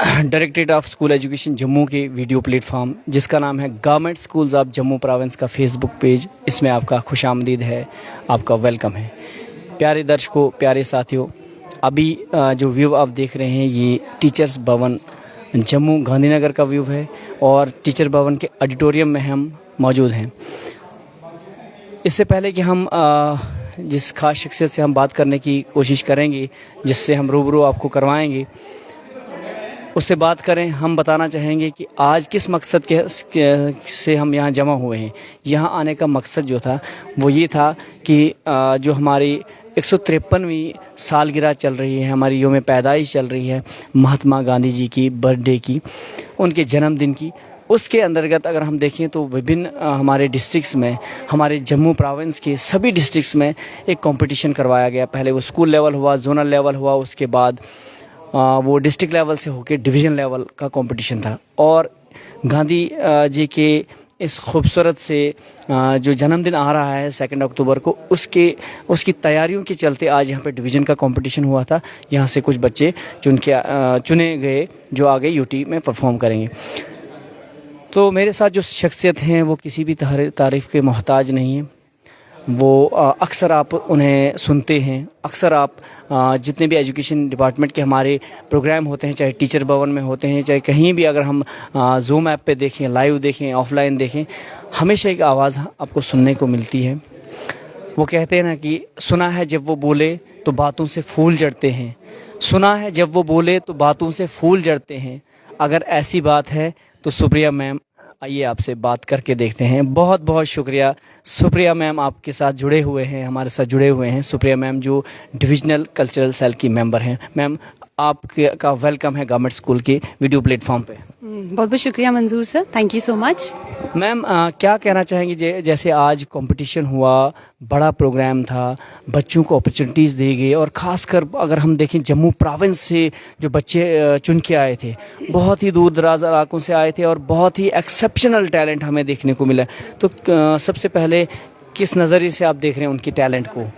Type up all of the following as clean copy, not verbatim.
Directorate of school education Jammu के video platform जिसका नाम है government schools of Jammu province का फेसबुक पेज, इसमें आपका खुशामदीद है, आपका वेलकम है। प्यारे दर्शकों, प्यारे साथियों, अभी जो व्यू आप देख रहे हैं ये टीचर्स भवन जम्मू गांधीनगर का व्यू है और टीचर भवन के ऑडिटोरियम में हम मौजूद हैं। इससे पहले कि हम जिस खास शख्सियत से हम बात करने की कोशिश करेंगे, जिससे हम रूबरू आपको करवाएंगे, उससे बात करें, हम बताना चाहेंगे कि आज किस मकसद से हम यहाँ जमा हुए हैं। यहाँ आने का मकसद जो था वो ये था कि जो हमारी 153वीं सालगिरह चल रही है, हमारी योम पैदाइश चल रही है महात्मा गांधी जी की बर्थडे की, उनके जन्मदिन की, उसके अंतर्गत अगर हम देखें तो विभिन्न हमारे डिस्ट्रिक्ट्स में, हमारे जम्मू प्रोविंस के सभी डिस्ट्रिक्ट्स में एक कंपटीशन करवाया गया। पहले वो स्कूल लेवल हुआ, जोनल लेवल हुआ, उसके बाद वो डिस्ट्रिक्ट लेवल से होकर डिवीज़न लेवल का कंपटीशन था। और गांधी जी के इस खूबसूरत से जो जन्मदिन आ रहा है 2 अक्टूबर को, उसकी तैयारियों के चलते आज यहाँ पे डिवीज़न का कंपटीशन हुआ था। यहाँ से कुछ बच्चे चुने गए जो आगे यूटी में परफॉर्म करेंगे। तो मेरे साथ जो शख्सियत हैं वो किसी भी तारीफ़ के मोहताज नहीं हैं। वो अक्सर आप उन्हें सुनते हैं, अक्सर आप जितने भी एजुकेशन डिपार्टमेंट के हमारे प्रोग्राम होते हैं, चाहे टीचर भवन में होते हैं, चाहे कहीं भी अगर हम जूम ऐप पे देखें, लाइव देखें, ऑफलाइन देखें, हमेशा एक आवाज़ आपको सुनने को मिलती है। वो कहते हैं ना कि सुना है जब वो बोले तो बातों से फूल जड़ते हैं, सुना है जब वो बोले तो बातों से फूल जड़ते हैं। अगर ऐसी बात है तो सुप्रिया मैम, आइए आपसे बात करके देखते हैं। बहुत बहुत शुक्रिया सुप्रिया मैम, आपके साथ जुड़े हुए हैं, हमारे साथ जुड़े हुए हैं। सुप्रिया मैम जो डिविजनल कल्चरल सेल की मेंबर हैं। मैम, आपका वेलकम है गवर्नमेंट स्कूल के वीडियो प्लेटफॉर्म पे। बहुत बहुत शुक्रिया मंजूर sir, thank you so much. Ma'am, क्या कहना चाहेंगे, जैसे आज कंपटीशन हुआ, बड़ा प्रोग्राम था, बच्चों को अपॉर्चुनिटीज़ दी गई, और ख़ासकर अगर हम देखें जम्मू प्रोविंस से जो बच्चे चुन के आए थे, बहुत ही दूर दराज इलाकों से आए थे और बहुत ही एक्सेप्शनल टैलेंट हमें देखने को मिला। तो सबसे पहले किस नज़रिए से आप देख रहे हैं उनकी टैलेंट को?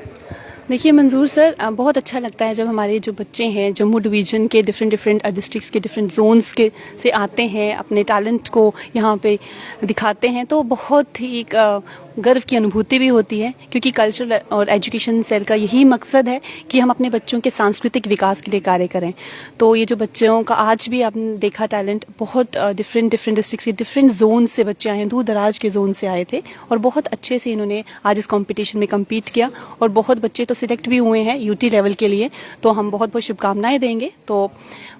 देखिए मंजूर सर, बहुत अच्छा लगता है जब हमारे जो बच्चे हैं जम्मू डिवीज़न के डिफरेंट डिस्ट्रिक्ट्स के डिफरेंट जोन्स के से आते हैं, अपने टैलेंट को यहाँ पे दिखाते हैं, तो बहुत ही एक गर्व की अनुभूति भी होती है, क्योंकि कल्चरल और एजुकेशन सेल का यही मकसद है कि हम अपने बच्चों के सांस्कृतिक विकास के लिए कार्य करें। तो ये जो बच्चों का आज भी आपने देखा टैलेंट, बहुत डिफरेंट डिस्ट्रिक्ट्स के डिफरेंट जोन से बच्चे आए हैं, दूर दराज के जोन से आए थे, और बहुत अच्छे से इन्होंने आज इस कॉम्पिटिशन में कम्पीट किया, और बहुत बच्चे तो सिलेक्ट भी हुए हैं यूटी लेवल के लिए। तो हम बहुत बहुत शुभकामनाएं देंगे। तो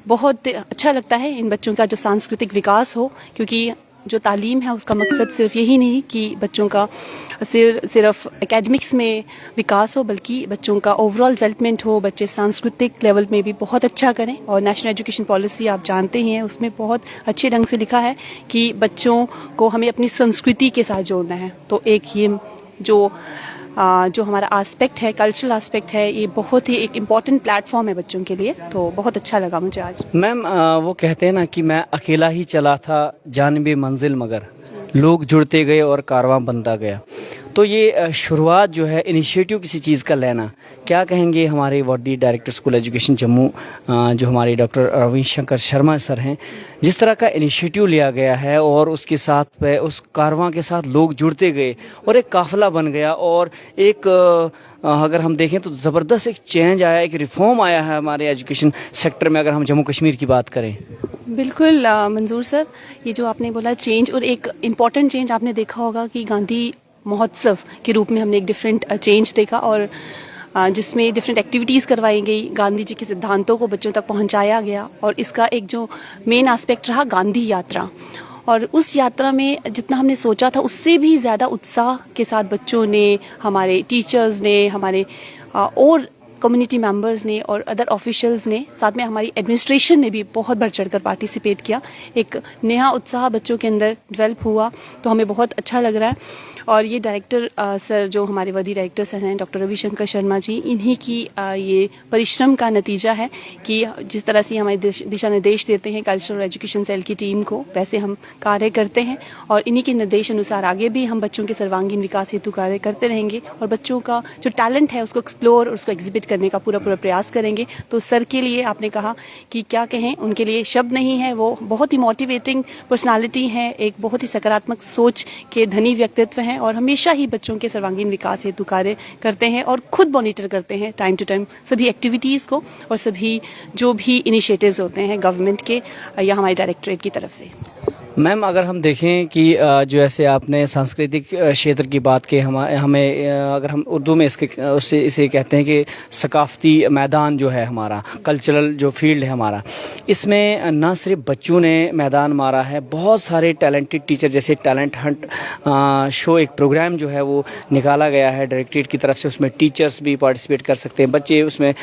बहुत अच्छा लगता है इन बच्चों का जो सांस्कृतिक विकास हो, क्योंकि जो तालीम है उसका मकसद सिर्फ यही नहीं कि बच्चों का सिर्फ एकेडमिक्स में विकास हो, बल्कि बच्चों का ओवरऑल डेवलपमेंट हो, बच्चे सांस्कृतिक लेवल में भी बहुत अच्छा करें। और नेशनल एजुकेशन पॉलिसी आप जानते ही हैं, उसमें बहुत अच्छे ढंग से लिखा है कि बच्चों को हमें अपनी संस्कृति के साथ जोड़ना है। तो एक ये जो हमारा एस्पेक्ट है, कल्चरल एस्पेक्ट है, ये बहुत ही एक इम्पॉर्टेंट प्लेटफॉर्म है बच्चों के लिए। तो बहुत अच्छा लगा मुझे आज। मैम, वो कहते हैं ना कि मैं अकेला ही चला था जानिबे मंजिल, मगर लोग जुड़ते गए और कारवां बनता गया। तो ये शुरुआत जो है, इनिशिएटिव किसी चीज़ का लेना, क्या कहेंगे हमारे Vardy director school education Jammu जो हमारे डॉक्टर रविशंकर शर्मा सर हैं, जिस तरह का इनिशिएटिव लिया गया है और उसके साथ उस कारवां के साथ लोग जुड़ते गए और एक काफिला बन गया, और एक अगर हम देखें तो ज़बरदस्त एक चेंज आया, एक रिफॉर्म आया है हमारे एजुकेशन सेक्टर में, अगर हम जम्मू कश्मीर की बात करें। बिल्कुल मंजूर सर, ये जो आपने बोला चेंज, और एक इम्पॉर्टेंट चेंज आपने देखा होगा कि गांधी महोत्सव के रूप में हमने एक डिफरेंट चेंज देखा, और जिसमें डिफरेंट एक्टिविटीज़ करवाई गई, गांधी जी के सिद्धांतों को बच्चों तक पहुंचाया गया, और इसका एक जो मेन एस्पेक्ट रहा गांधी यात्रा। और उस यात्रा में जितना हमने सोचा था उससे भी ज़्यादा उत्साह के साथ बच्चों ने, हमारे टीचर्स ने, हमारे और कम्युनिटी मेंबर्स ने और अदर ऑफिशियल्स ने, साथ में हमारी एडमिनिस्ट्रेशन ने भी बहुत बढ़ चढ़कर पार्टिसिपेट किया। एक नया उत्साह बच्चों के अंदर डेवलप हुआ, तो हमें बहुत अच्छा लग रहा है। और ये डायरेक्टर सर, जो हमारे वर्दी डायरेक्टर सर हैं डॉक्टर रविशंकर शर्मा जी, इन्हीं की ये परिश्रम का नतीजा है कि जिस तरह से हमारे दिशा निर्देश देते हैं कल्चरल एजुकेशन सेल की टीम को, वैसे हम कार्य करते हैं, और इन्हीं के निर्देश अनुसार आगे भी हम बच्चों के सर्वांगीण विकास हेतु कार्य करते रहेंगे, और बच्चों का जो टैलेंट है उसको एक्सप्लोर और उसको एग्जिबिट करने का पूरा प्रयास करेंगे। तो सर के लिए आपने कहा कि क्या कहें, उनके लिए शब्द नहीं है। वो बहुत ही मोटिवेटिंग पर्सनालिटी हैं, एक बहुत ही सकारात्मक सोच के धनी व्यक्तित्व हैं और हमेशा ही बच्चों के सर्वांगीण विकास हेतु कार्य करते हैं और खुद मॉनिटर करते हैं टाइम टू टाइम सभी एक्टिविटीज़ को और सभी जो भी इनिशिएटिव्स होते हैं गवर्नमेंट के या हमारे डायरेक्टरेट की तरफ से। मैम, अगर हम देखें कि जो ऐसे आपने सांस्कृतिक क्षेत्र की बात की, हमें अगर हम उर्दू में उससे इसे कहते हैं कि सकाफ़ती मैदान जो है हमारा, कल्चरल जो फील्ड है हमारा, इसमें न सिर्फ बच्चों ने मैदान मारा है, बहुत सारे टैलेंटेड टीचर, जैसे टैलेंट हंट शो एक प्रोग्राम जो है वो निकाला गया है डायरेक्टरेट की तरफ से। उसमें टीचर्स भी पार्टिसिपेट कर सकते हैं, बच्चे उसमें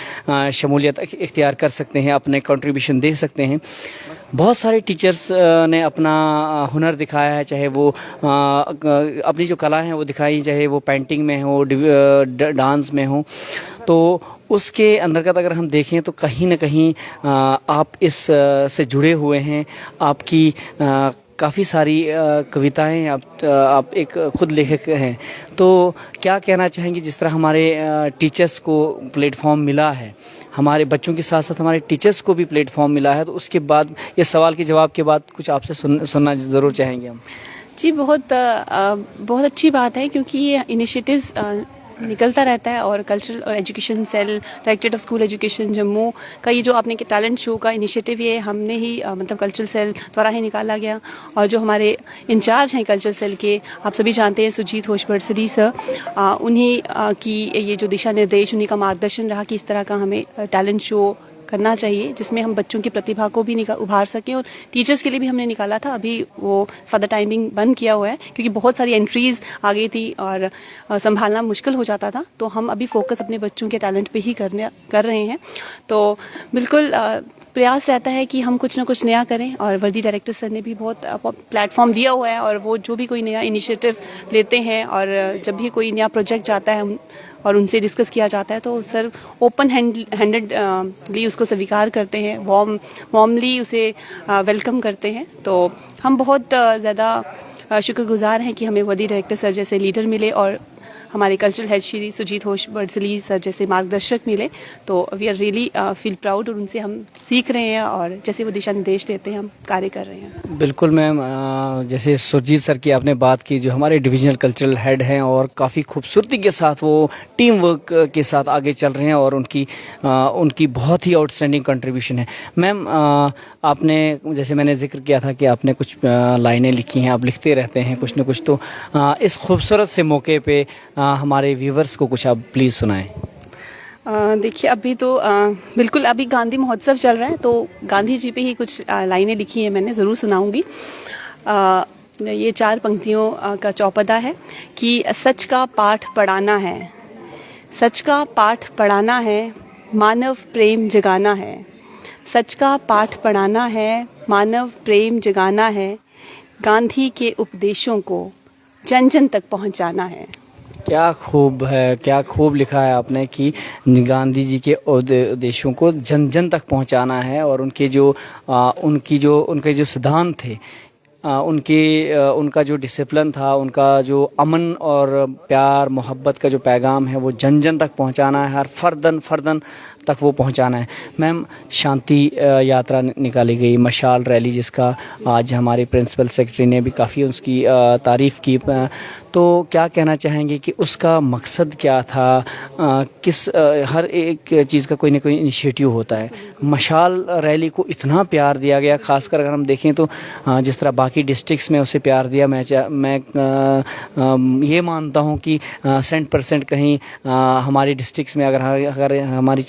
शमूलियत इख्तियार कर सकते हैं, अपने कंट्रीब्यूशन दे सकते हैं। बहुत सारे टीचर्स ने अपना हुनर दिखाया है, चाहे वो अपनी जो कला है वो दिखाई, चाहे वो पेंटिंग में हो, डांस में हो। तो उसके अंतर्गत अगर हम देखें तो कहीं ना कहीं आप इस से जुड़े हुए हैं, आपकी काफ़ी सारी कविताएं, आप एक खुद लेखक हैं। तो क्या कहना चाहेंगे, जिस तरह हमारे टीचर्स को प्लेटफॉर्म मिला है, हमारे बच्चों के साथ साथ हमारे टीचर्स को भी प्लेटफॉर्म मिला है, तो उसके बाद ये सवाल के जवाब के बाद कुछ आपसे सुनना ज़रूर चाहेंगे हम। जी, बहुत अच्छी बात है क्योंकि ये इनिशिएटिव्स निकलता रहता है और कल्चरल और education cell, directorate of school education Jammu का ये जो आपने के टैलेंट शो का इनिशिएटिव ये हमने ही मतलब कल्चरल सेल द्वारा ही निकाला गया। और जो हमारे इंचार्ज हैं कल्चरल सेल के, आप सभी जानते हैं, सुजीत होशबड़सली सर, उन्हीं की ये जो दिशा निर्देश, उन्हीं का मार्गदर्शन रहा कि इस तरह का हमें टैलेंट शो करना चाहिए जिसमें हम बच्चों की प्रतिभा को भी उभार सकें। और टीचर्स के लिए भी हमने निकाला था, अभी वो फॉर द टाइमिंग बंद किया हुआ है क्योंकि बहुत सारी एंट्रीज आ गई थी और संभालना मुश्किल हो जाता था। तो हम अभी फोकस अपने बच्चों के टैलेंट पे ही कर रहे हैं। तो बिल्कुल प्रयास रहता है कि हम कुछ ना कुछ नया करें और वर्दी डायरेक्टर सर ने भी बहुत प्लेटफॉर्म दिया हुआ है और वो जो भी कोई नया इनिशिएटिव लेते हैं और जब भी कोई नया प्रोजेक्ट जाता है और उनसे डिस्कस किया जाता है तो सर ओपन हैंडेडली उसको स्वीकार करते हैं, वार्मली उसे वेलकम करते हैं। तो हम बहुत ज़्यादा शुक्रगुजार हैं कि हमें वर्दी डायरेक्टर सर जैसे लीडर मिले और हमारे cultural head Shri Sujit Hoshbadsali sir जैसे मार्गदर्शक मिले। तो we are really feel proud और उनसे हम सीख रहे हैं और जैसे वो दिशा निर्देश देते हैं हम कार्य कर रहे हैं। बिल्कुल मैम, जैसे सुरजीत सर की आपने बात की, जो हमारे डिविजनल कल्चरल हेड हैं और काफ़ी खूबसूरती के साथ वो टीम वर्क के साथ आगे चल रहे हैं और उनकी बहुत ही आउटस्टैंडिंग कंट्रीब्यूशन है। मैम, आपने, जैसे मैंने जिक्र किया था कि आपने कुछ लाइनें लिखी हैं, आप लिखते रहते हैं कुछ न कुछ, तो इस खूबसूरत से मौके पे हमारे व्यूवर्स को कुछ आप प्लीज़ सुनाएं। देखिए, अभी तो बिल्कुल अभी गांधी महोत्सव चल रहा है तो गांधी जी पे ही कुछ लाइनें लिखी हैं मैंने, ज़रूर सुनाऊंगी। ये 4 पंक्तियों का चौपदा है कि सच का पाठ पढ़ाना है, सच का पाठ पढ़ाना है, मानव प्रेम जगाना है, सच का पाठ पढ़ाना है, मानव प्रेम जगाना है, गांधी के उपदेशों को जन जन तक पहुंचाना है। क्या खूब है, क्या खूब लिखा है आपने कि गांधी जी के उद्देश्यों को जन जन तक पहुंचाना है और उनके जो सिद्धांत थे, उनका जो डिसिप्लिन था, उनका जो अमन और प्यार मोहब्बत का जो पैगाम है वो जन जन तक पहुंचाना है, हर फर्दन तक वो पहुंचाना है। मैम, शांति यात्रा निकाली गई, मशाल रैली, जिसका आज हमारे प्रिंसिपल सेक्रेटरी ने भी काफ़ी उसकी तारीफ़ की, तो क्या कहना चाहेंगे कि उसका मकसद क्या था? हर एक चीज़ का कोई ना कोई इनिशिएटिव होता है। मशाल रैली को इतना प्यार दिया गया, खासकर अगर हम देखें तो जिस तरह बाकी डिस्ट्रिक्ट्स में उसे प्यार दिया, मैं ये मानता हूँ कि 100% कहीं हमारी डिस्ट्रिक्ट्स में अगर हमारी